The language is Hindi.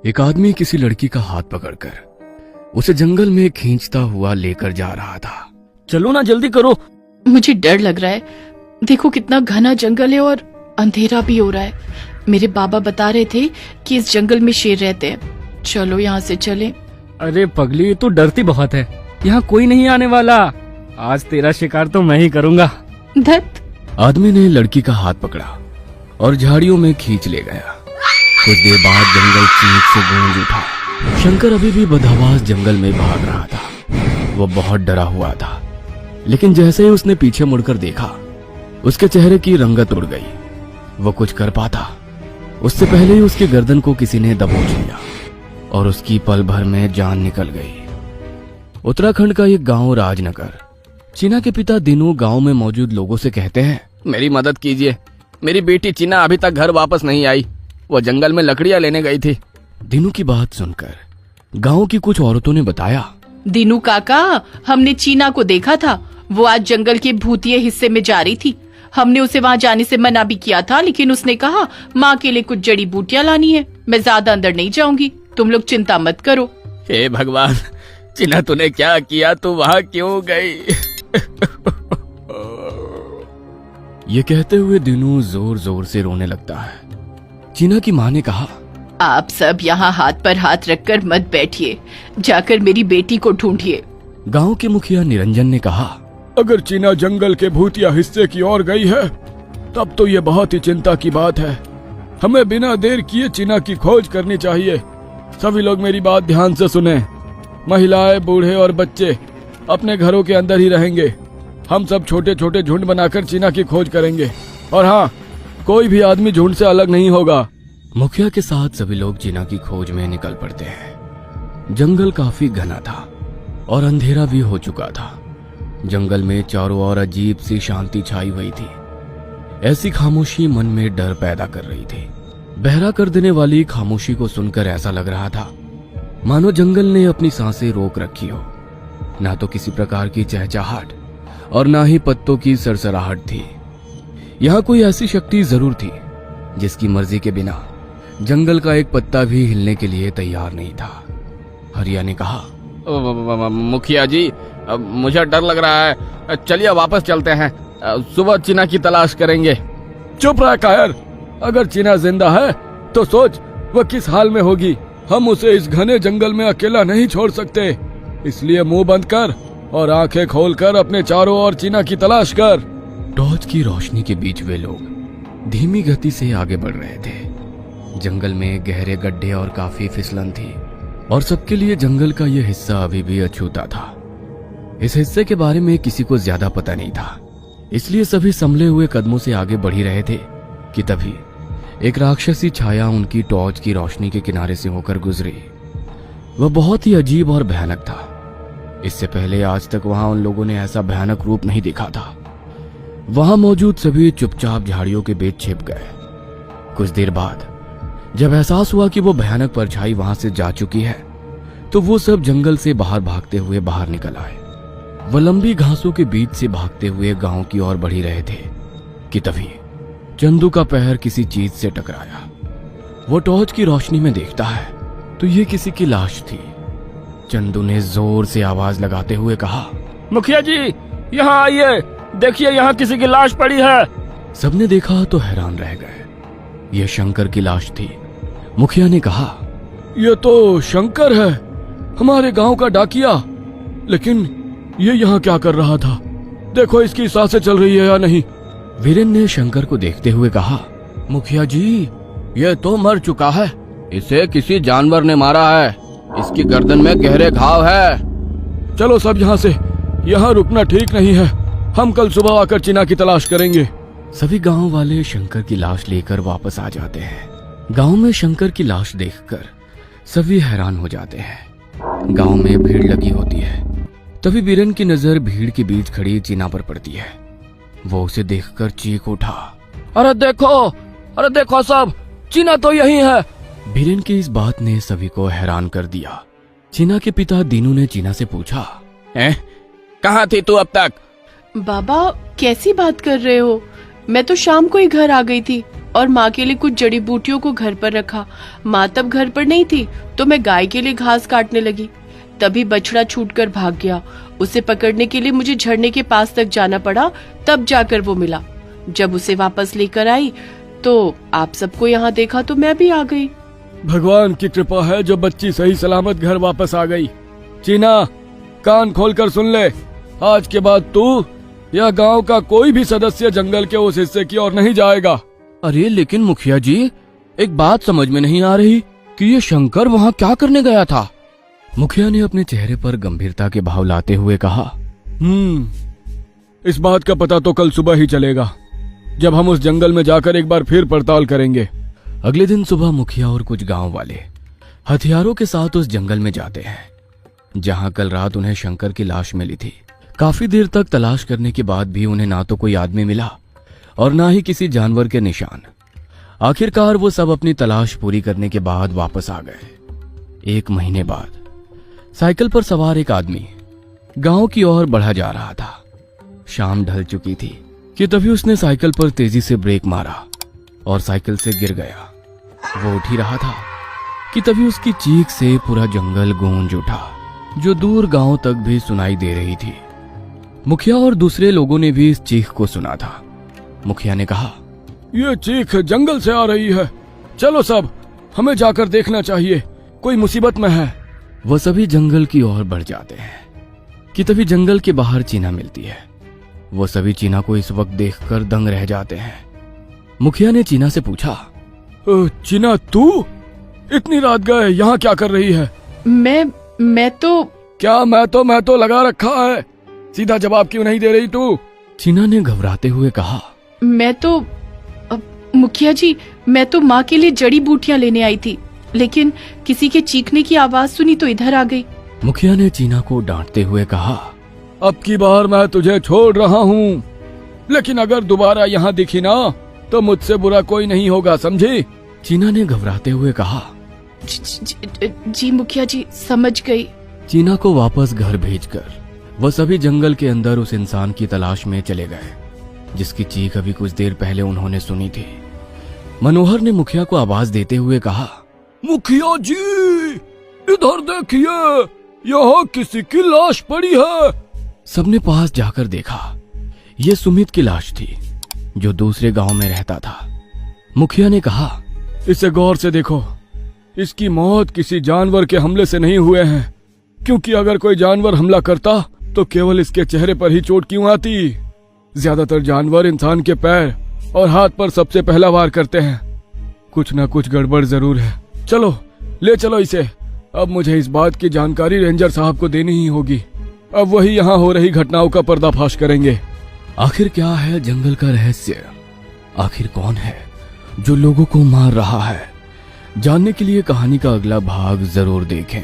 एक आदमी किसी लड़की का हाथ पकड़कर उसे जंगल में खींचता हुआ लेकर जा रहा था। चलो ना, जल्दी करो। मुझे डर लग रहा है। देखो कितना घना जंगल है और अंधेरा भी हो रहा है। मेरे बाबा बता रहे थे कि इस जंगल में शेर रहते हैं। चलो यहाँ से चलें। अरे पगली, तू डरती बहुत है। यहाँ कोई नहीं आने वाला। आज तेरा शिकार तो मैं ही करूँगा। धत। आदमी ने लड़की का हाथ पकड़ा और झाड़ियों में खींच ले गया। कुछ देर बाद जंगल चीख से गूंज उठा। शंकर अभी भी बदहवास जंगल में भाग रहा था। वो बहुत डरा हुआ था, लेकिन जैसे ही उसने पीछे मुड़कर देखा, उसके चेहरे की रंगत उड़ गई। वो कुछ कर पाता उससे पहले ही उसकी गर्दन को किसी ने दबोच लिया और उसकी पल भर में जान निकल गई। उत्तराखंड का एक गांव राजनगर। चीना के पिता दिनू गांव में मौजूद लोगों से कहते हैं, मेरी मदद कीजिए। मेरी बेटी चीना अभी तक घर वापस नहीं आई। वो जंगल में लकड़ियां लेने गई थी। दिनू की बात सुनकर गांव की कुछ औरतों ने बताया, दीनू काका, हमने चीना को देखा था। वो आज जंगल के भूतिये हिस्से में जा रही थी। हमने उसे वहाँ जाने से मना भी किया था, लेकिन उसने कहा माँ के लिए कुछ जड़ी बूटियाँ लानी है। मैं ज्यादा अंदर नहीं जाऊंगी, तुम लोग चिंता मत करो। हे भगवान, चीना तूने क्या किया? तू वहाँ क्यों गई? ये कहते हुए दिनू जोर जोर से रोने लगता है। चीना की माँ ने कहा, आप सब यहाँ हाथ पर हाथ रखकर मत बैठिए, जाकर मेरी बेटी को ढूंढिए। गांव के मुखिया निरंजन ने कहा, अगर चीना जंगल के भूतिया हिस्से की ओर गई है, तब तो ये बहुत ही चिंता की बात है। हमें बिना देर किए चीना की खोज करनी चाहिए। सभी लोग मेरी बात ध्यान से सुने। महिलाएं, बूढ़े और बच्चे अपने घरों के अंदर ही रहेंगे। हम सब छोटे छोटे झुंड बनाकर चीना की खोज करेंगे। और हाँ, कोई भी आदमी झुंड से अलग नहीं होगा। मुखिया के साथ सभी लोग चीना की खोज में निकल पड़ते हैं। जंगल काफी घना था और अंधेरा भी हो चुका था। जंगल में चारों ओर अजीब सी शांति छाई हुई थी। ऐसी खामोशी मन में डर पैदा कर रही थी। बहरा कर देने वाली खामोशी को सुनकर ऐसा लग रहा था मानो जंगल ने अपनी सांसें रोक रखी हो। ना तो किसी प्रकार की चहचहाहट और ना ही पत्तों की सरसराहट थी। यहाँ कोई ऐसी शक्ति जरूर थी जिसकी मर्जी के बिना जंगल का एक पत्ता भी हिलने के लिए तैयार नहीं था। हरिया ने कहा, मुखिया जी, मुझे डर लग रहा है। चलिए वापस चलते हैं। सुबह चीना की तलाश करेंगे। चुप रह कायर। अगर चीना जिंदा है तो सोच वह किस हाल में होगी। हम उसे इस घने जंगल में अकेला नहीं छोड़ सकते। इसलिए मुंह बंद कर और आंखें खोलकर अपने चारों ओर चीना की तलाश कर। टॉर्च की रोशनी के बीच वे लोग धीमी गति से आगे बढ़ रहे थे। जंगल में गहरे गड्ढे और काफी फिसलन थी और सबके लिए जंगल का यह हिस्सा अभी भी अछूता था। इस हिस्से के बारे में किसी को ज्यादा पता नहीं था, इसलिए सभी संभले हुए कदमों से आगे बढ़ ही रहे थे कि तभी एक राक्षसी छाया उनकी टॉर्च की रोशनी के किनारे से होकर गुजरी। वह बहुत ही अजीब और भयानक था। इससे पहले आज तक वहां उन लोगों ने ऐसा भयानक रूप नहीं देखा था। वहां मौजूद सभी चुपचाप झाड़ियों के बीच छिप गए। कुछ देर बाद जब एहसास हुआ कि वो भयानक परछाई वहां से जा चुकी है, तो वो सब जंगल से बाहर भागते हुए बाहर निकल आए। वह लंबी घासों के बीच से भागते हुए गांव की ओर बढ़ ही रहे थे कि तभी चंदू का पैर किसी चीज से टकराया। वो टॉर्च की रोशनी में देखता है तो ये किसी की लाश थी। चंदू ने जोर से आवाज लगाते हुए कहा, मुखिया जी, यहाँ आइए। देखिए, यहाँ किसी की लाश पड़ी है। सबने देखा तो हैरान रह गए। यह शंकर की लाश थी। मुखिया ने कहा, ये तो शंकर है, हमारे गांव का डाकिया। लेकिन ये यहाँ क्या कर रहा था? देखो इसकी सांसें चल रही है या नहीं। वीरेन ने शंकर को देखते हुए कहा, मुखिया जी, ये तो मर चुका है। इसे किसी जानवर ने मारा है। इसकी गर्दन में गहरे घाव है। चलो सब यहाँ से। यहाँ रुकना ठीक नहीं है। हम कल सुबह आकर चीना की तलाश करेंगे। सभी गांव वाले शंकर की लाश लेकर वापस आ जाते हैं। गांव में शंकर की लाश देखकर सभी हैरान हो जाते हैं। गांव में भीड़ लगी होती है। तभी वीरेन की नजर भीड़ के बीच खड़ी चीना पर पड़ती है। वो उसे देखकर चीख उठा, अरे देखो सब, चीना तो यही है। वीरेन की इस बात ने सभी को हैरान कर दिया। चीना के पिता दीनू ने चीना से पूछा, कहाँ थी तू अब तक? बाबा, कैसी बात कर रहे हो? मैं तो शाम को ही घर आ गई थी। और माँ के लिए कुछ जड़ी बूटियों को घर पर रखा। माँ तब घर पर नहीं थी तो मैं गाय के लिए घास काटने लगी। तभी बछड़ा छूटकर भाग गया। उसे पकड़ने के लिए मुझे झरने के पास तक जाना पड़ा, तब जाकर वो मिला। जब उसे वापस लेकर आई तो आप सबको यहाँ देखा तो मैं भी आ गई। भगवान की कृपा है जो बच्ची सही सलामत घर वापस आ गई। चीना, कान खोलकर सुन ले, आज के बाद तू या गांव का कोई भी सदस्य जंगल के उस हिस्से की ओर नहीं जाएगा। अरे लेकिन मुखिया जी, एक बात समझ में नहीं आ रही कि ये शंकर वहाँ क्या करने गया था। मुखिया ने अपने चेहरे पर गंभीरता के भाव लाते हुए कहा, इस बात का पता तो कल सुबह ही चलेगा, जब हम उस जंगल में जाकर एक बार फिर पड़ताल करेंगे। अगले दिन सुबह मुखिया और कुछ गांव वाले हथियारों के साथ उस जंगल में जाते हैं जहां कल रात उन्हें शंकर की लाश मिली थी। काफी देर तक तलाश करने के बाद भी उन्हें ना तो कोई आदमी मिला और ना ही किसी जानवर के निशान। आखिरकार वो सब अपनी तलाश पूरी करने के बाद वापस आ गए। 1 महीने बाद साइकिल पर सवार एक आदमी गांव की ओर बढ़ा जा रहा था। शाम ढल चुकी थी कि तभी उसने साइकिल पर तेजी से ब्रेक मारा और साइकिल से गिर गया। वो उठ ही रहा था कि तभी उसकी चीख से पूरा जंगल गूंज उठा, जो दूर गांव तक भी सुनाई दे रही थी। मुखिया और दूसरे लोगों ने भी इस चीख को सुना था। मुखिया ने कहा, ये चीख जंगल से आ रही है, चलो सब, हमें जाकर देखना चाहिए, कोई मुसीबत में है। वह सभी जंगल की ओर बढ़ जाते हैं कि तभी जंगल के बाहर चीना मिलती है। वो सभी चीना को इस वक्त देखकर दंग रह जाते हैं। मुखिया ने चीना से पूछा, चीना, तू इतनी रात गए यहाँ क्या कर रही है? मैं तो क्या मैं तो लगा रखा है, सीधा जवाब क्यों नहीं दे रही तू? चीना ने घबराते हुए कहा, मैं तो मुखिया जी, मैं तो माँ के लिए जड़ी बूटियां लेने आई थी, लेकिन किसी के चीखने की आवाज सुनी तो इधर आ गई। मुखिया ने चीना को डांटते हुए कहा, अब की बार मैं तुझे छोड़ रहा हूँ, लेकिन अगर दोबारा यहाँ दिखी ना तो मुझसे बुरा कोई नहीं होगा, समझी? चीना ने घबराते हुए कहा, जी मुखिया जी, समझ गई। चीना को वापस घर भेजकर वह सभी जंगल के अंदर उस इंसान की तलाश में चले गए जिसकी चीख अभी कुछ देर पहले उन्होंने सुनी थी। मनोहर ने मुखिया को आवाज देते हुए कहा, मुखिया जी, इधर देखिए, यहाँ किसी की लाश पड़ी है। सबने पास जाकर देखा, यह सुमित की लाश थी जो दूसरे गांव में रहता था। मुखिया ने कहा, इसे गौर से देखो, इसकी मौत किसी जानवर के हमले से नहीं हुए हैं, क्योंकि अगर कोई जानवर हमला करता तो केवल इसके चेहरे पर ही चोट क्यों आती? ज्यादातर जानवर इंसान के पैर और हाथ पर सबसे पहला वार करते हैं। कुछ ना कुछ गड़बड़ जरूर है। चलो ले चलो इसे। अब मुझे इस बात की जानकारी रेंजर साहब को देनी ही होगी। अब वही यहाँ हो रही घटनाओं का पर्दाफाश करेंगे। आखिर क्या है जंगल का रहस्य? आखिर कौन है जो लोगों को मार रहा है? जानने के लिए कहानी का अगला भाग जरूर देखें।